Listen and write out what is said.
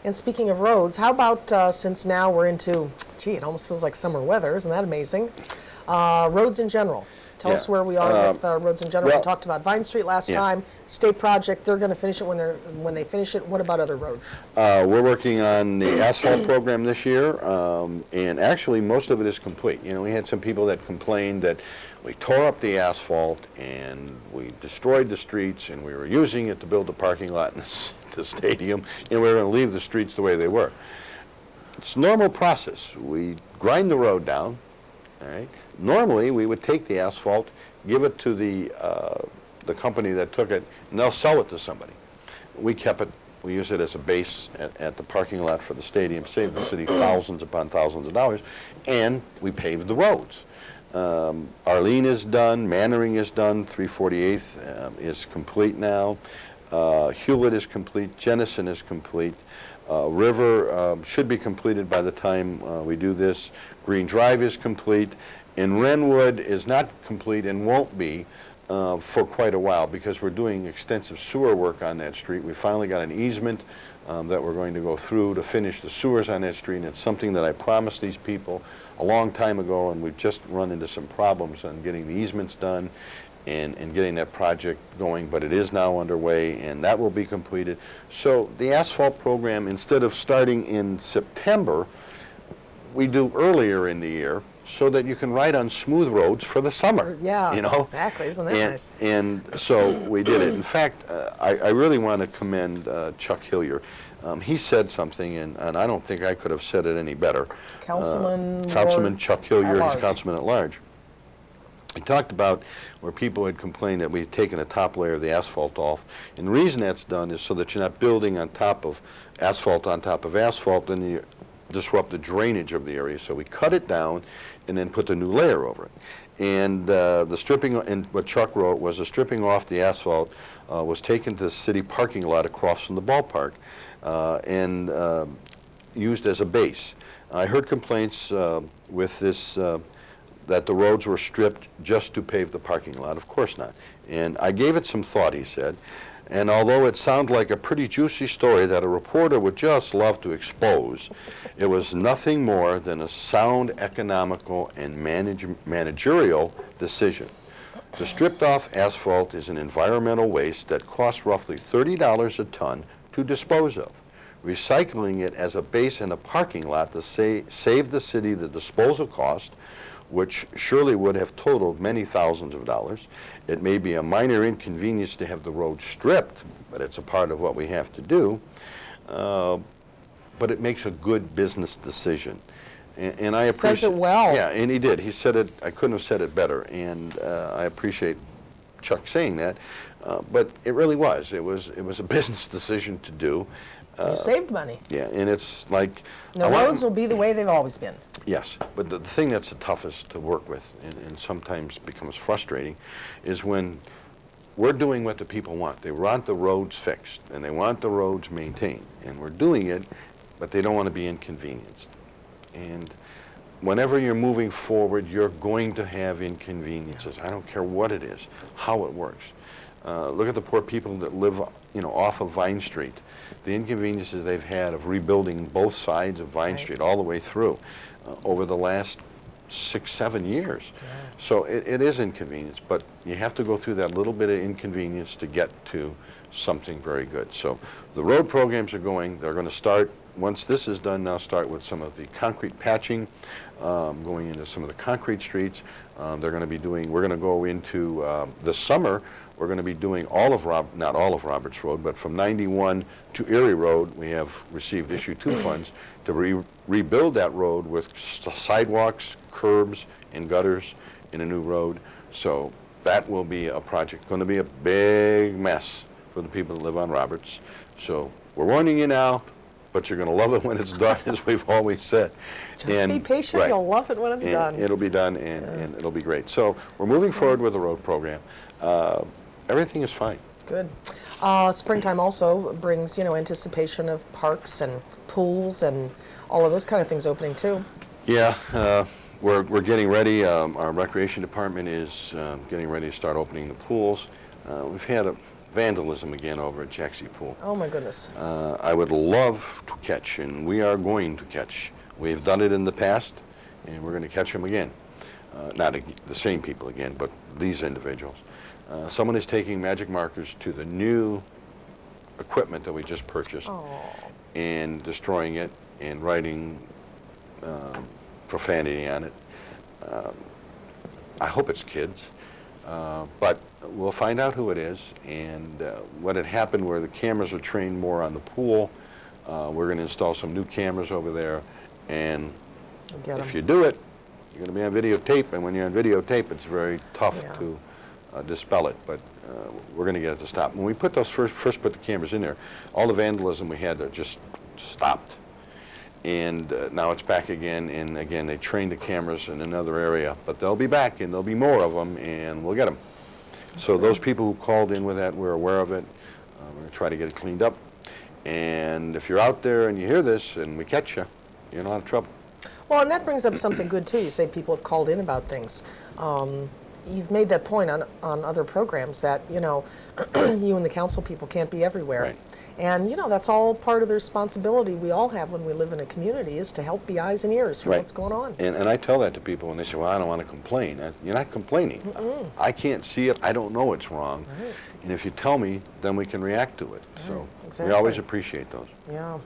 And speaking of roads, how about since now we're into, gee, it almost feels like summer weather, isn't that amazing? Roads in general. Tell us where we are with roads in general. well, We talked about Vine Street last time. State project, they're going to finish it when they finish it. What about other roads? We're working on the asphalt program this year, and actually most of it is complete. You know, we had some people that complained that we tore up the asphalt and we destroyed the streets and we were using it to build the parking lot in the stadium, and we were going to leave the streets the way they were. It's a normal process. We grind the road down, all right? Normally, we would take the asphalt, give it to the company that took it, and they'll sell it to somebody. We kept it. We use it as a base at the parking lot for the stadium, saved the city thousands upon thousands of dollars, and we paved the roads. Arlene is done, Mannering is done, 348th is complete now, Hewlett is complete, Jennison is complete, River should be completed by the time we do this, Green Drive is complete, and Renwood is not complete and won't be for quite a while because we're doing extensive sewer work on that street. We finally got an easement that we're going to go through to finish the sewers on that street, and it's something that I promised these people a long time ago, and we've just run into some problems on getting the easements done and getting that project going, but it is now underway, and that will be completed. So the asphalt program, instead of starting in September, we do earlier in the year, so that you can ride on smooth roads for the summer. Yeah, you know? exactly. Isn't that nice? And so we did it. In fact, I really want to commend Chuck Hillier. He said something, and I don't think I could have said it any better. Councilman Chuck Hillier, he's councilman at large. He talked about where people had complained that we had taken a top layer of the asphalt off. And the reason that's done is so that you're not building on top of asphalt, and you disrupt the drainage of the area. So we cut it down and then put the new layer over it. And the stripping, and what Chuck wrote was the stripping off the asphalt was taken to the city parking lot across from the ballpark and used as a base. I heard complaints with this that the roads were stripped just to pave the parking lot. Of course not. And I gave it some thought, he said. And although it sounded like a pretty juicy story that a reporter would just love to expose, it was nothing more than a sound economical and managerial decision. The stripped off asphalt is an environmental waste that costs roughly $30 a ton to dispose of. Recycling it as a base in a parking lot to save the city the disposal cost, which surely would have totaled many thousands of dollars. It may be a minor inconvenience to have the road stripped, but it's a part of what we have to do. But it makes a good business decision. And I appreciate— Says it well. Yeah, and he did. He said it, I couldn't have said it better, and I appreciate Chuck saying that. But it really was. It was a business decision to do. You saved money. Yeah, and it's like— The roads will be the way they've always been. Yes, but the thing that's the toughest to work with, and sometimes becomes frustrating, is when we're doing what the people want. They want the roads fixed, and they want the roads maintained, and we're doing it, but they don't want to be inconvenienced. And whenever you're moving forward, you're going to have inconveniences. I don't care what it is, how it works. Look at the poor people that live, off of Vine Street. The inconveniences they've had of rebuilding both sides of Vine Street all the way through over the last 6-7 years. Yeah. So it is inconvenience, but you have to go through that little bit of inconvenience to get to something very good. So the road programs are going. They're going to start, once this is done, now start with some of the concrete patching, going into some of the concrete streets. They're going to be doing, we're going to go into the summer, we're going to be doing not all of Roberts Road, but from 91 to Erie Road, we have received issue 2 funds to rebuild that road with sidewalks, curbs, and gutters in a new road. So that will be a project, going to be a big mess for the people that live on Roberts. So we're warning you now, but you're going to love it when it's done, as we've always said. Just be patient, right. You'll love it when it's done. It'll be done, and it'll be great. So we're moving forward with the road program. Everything is fine. Good. Springtime also brings, anticipation of parks and pools and all of those kind of things opening too. Yeah, we're getting ready. Our recreation department is getting ready to start opening the pools. We've had vandalism again over at Jacksie Pool. Oh my goodness. I would love to catch, and we are going to catch. We've done it in the past, and we're going to catch them again. Not the same people again, but these individuals. Someone is taking magic markers to the new equipment that we just purchased and destroying it and writing profanity on it. I hope it's kids, but we'll find out who it is. And what had happened where the cameras are trained more on the pool, we're going to install some new cameras over there. And if you do it, you're going to be on videotape. And when you're on videotape, it's very tough to dispel it. But we're going to get it to stop. When we put those first put the cameras in there, all the vandalism we had there just stopped. And now it's back again, and again, they trained the cameras in another area, but they'll be back, and there'll be more of them, and we'll get them. So those people who called in with that, we're aware of it. We're going to try to get it cleaned up. And if you're out there and you hear this and we catch you, you're not in trouble. Well, and that brings up something good, too. You say people have called in about things. You've made that point on other programs that, you know, you and the council people can't be everywhere. Right. And, you know, that's all part of the responsibility we all have when we live in a community is to help be eyes and ears for what's going on. And I tell that to people when they say, well, I don't want to complain. You're not complaining. I can't see it. I don't know what's wrong. And if you tell me, then we can react to it. So we always appreciate those. Yeah.